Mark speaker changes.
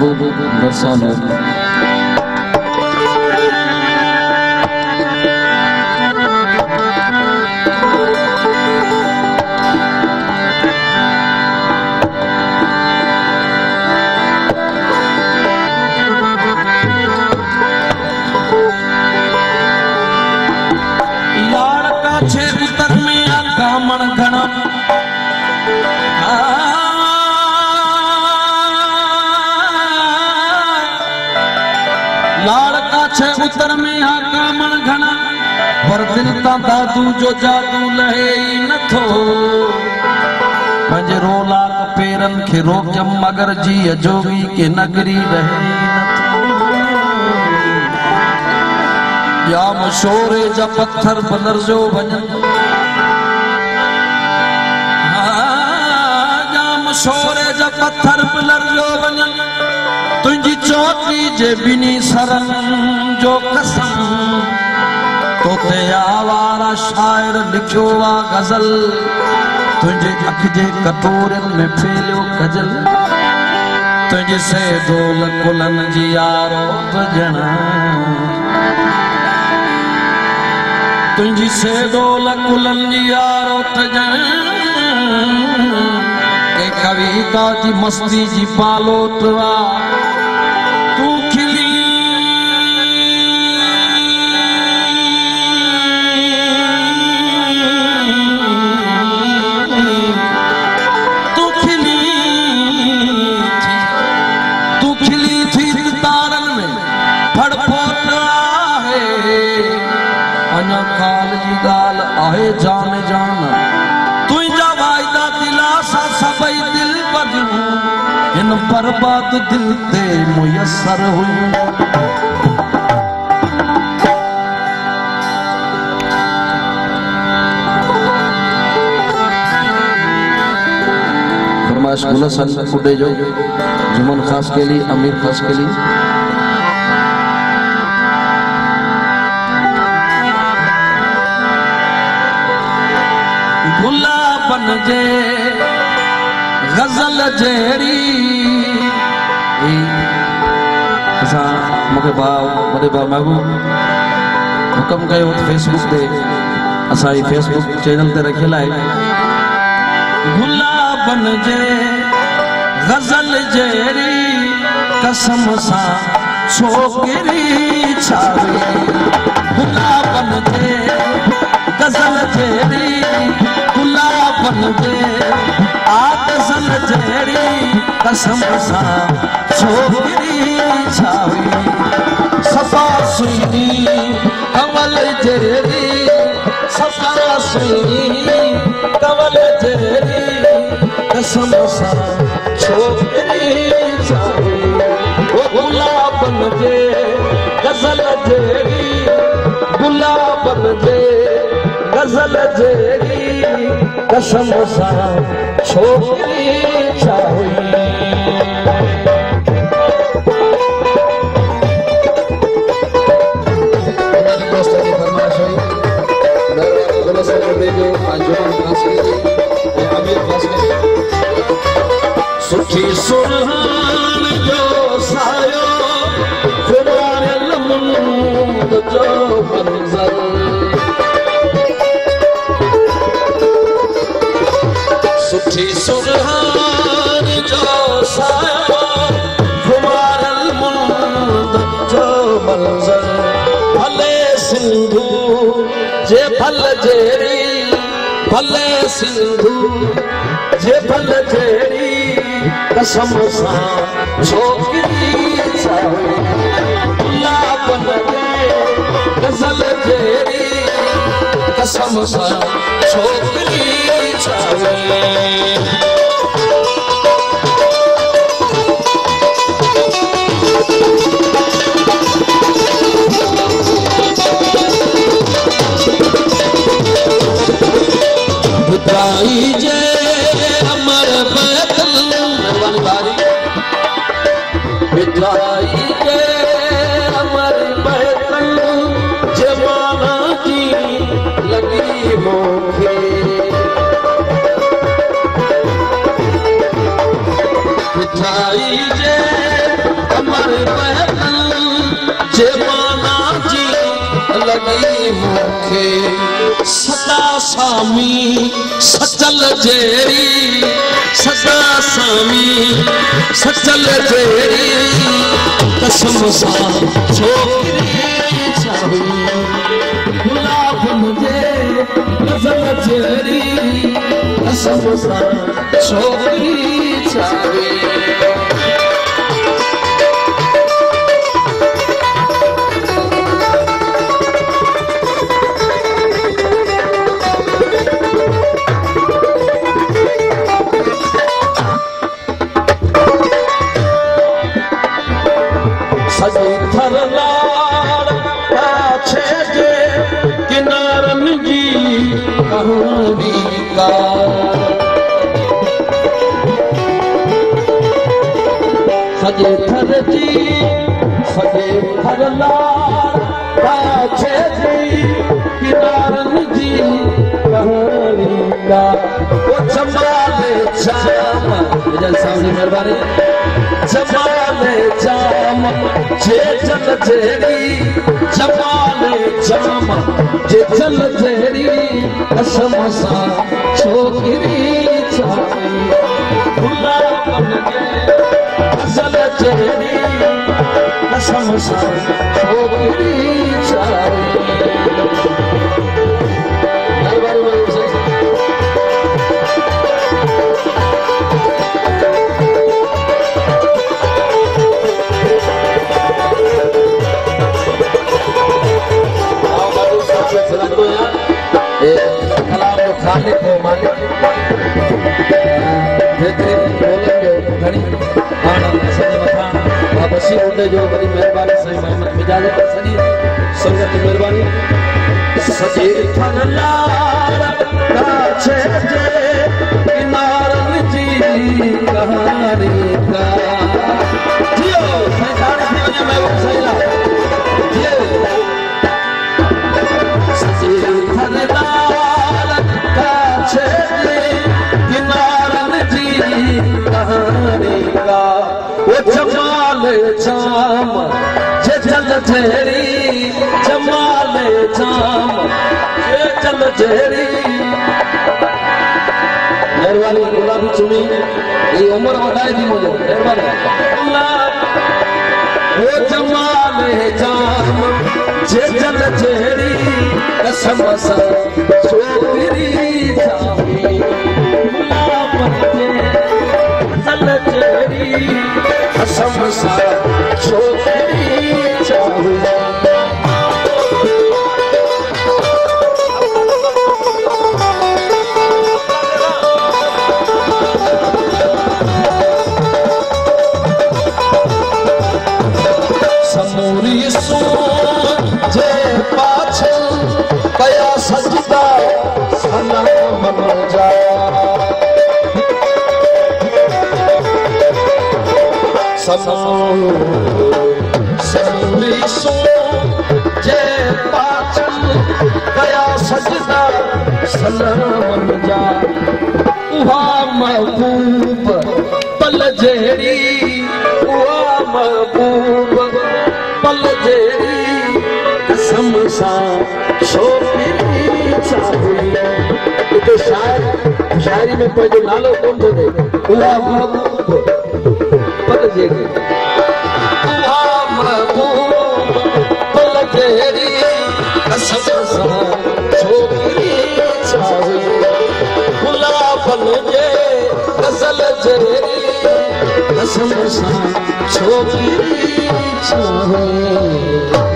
Speaker 1: बरसाने लाड़का छे उतर में आकामण घना पर दिल ता दादू जो जादू लहे न थो पंज रोलाक पेरन खे रोकम मगर जी जोगी के नगरी रहे न थो या मशोरे जा पत्थर बदर जो वजन मशोरे जा पत्थर बदर जो वजन तुझी चौकी जे बिनी सरन जो कसम तो ते आवारा शायर लिखियो आ गजल तुझे अख जे कटोरन में फैलियो गजल तुझे से ढोल कुलन जी यारो बजना तुझी से ढोल कुलन जी यारो बजना के कविता जी मस्ती जी पालोटवा तू खिली थी तारन में फड़फोट आहे अञा काल जी गाल आहे जान जान तुझा वायदा दिलासा सबई दिल बदलू इन बर्बाद दिल ते मुयसर हुई फरमाइश गुलशन उड़े जो जुमन खास के लिए अमीर खास के लिए गुलाबन जे गजल जेरी असा मुके भाव वडे भाव महबूब हुकम कयो फेसबुक ते असा ही फेसबुक चैनल ते रखियल आहे गुलाबन जे गजल जेरी कसम सा छोकरी छावे गुलाबन जे गजल जेरी गुलाबन जे आगजल जेरी कसम सा छोकरी छावे सफा सुनी कमल जेरी सफा सुनी कमल जेरी कसम सा छोकरी छावे वो गुलाबन जे गजल जेरी गुलाबन जे गजल जेरी कसम सा छोकरी छावे सुठी सुरहान जो सायो खुमारियल मुंद जो मंजर सुठी सुरहान जो सायो खुमारियल मुंद जो मंजर भले सिंधु जे भल जेरी भले सिंधु जे भल जेरी कसम सा छोकरी छावे गुलाबन जे गजल जेरी कसम सा छोकरी छावे बुधाई जे अमर बैतल बिदाई के अमर बैतल जमाना की लगी मोखे बिदाई जे सदा सामी सचल जेरी सदा सामी सचल जेरी कसम सा छोकरी चाही गुलाब मुझे नजर जेरी कसम सा छोकरी चाही सजे थर जी सजे थर लाल पाछे जी किनारन जी कहानी का वो जमाले जाम जल साहब जी मेहरबानी जमाले जाम जे जल जेरी जमाले जाम जे जल जेरी कसम सा छोकरी चाही गुलाबन के असल जेरी कसम सा छोकरी चाही मालिक हो मालिक घणी बशीर उंडे जो बड़ी मेहरबानी सही मोहम्मद मिजाज पर सॼी संगत मेहरबानी सजे थन लाल काछे जे किनारन जी कहानी का जियो सैतान थी वञे मैं सही ला जियो सजे थन लाल काछे जे किनारन जी कहानी का वो जमाल जाम जे जल जेरी जमाल जाम जे जल जेरी मेहरबानी गुलाबी चुनी ये उम्र वधाए थी मुझे मेहरबानी वो जमाल जाम जे जल जेरी कसम सा छोकरी चाही गुलाब के जल जेरी कसम सा छोकरी चाही समूरी सोन जे पाछे कया सजदा सलाम मन जा समूरी सोन जे पाछे कया सजदा सलाम मन जा उहा महबूब पल जेड़ी उहा महबूब पल जेरी कसम सा छोकरी चाही तो शायरी में पंहिंजो नालो कोन थो ॾे उहा महबूब पल जेरी उहा महबूब पल जेरी कसम सा छोकरी चाही गुलाबन जे गज़ल जेरी कसम सा छोकरी चाही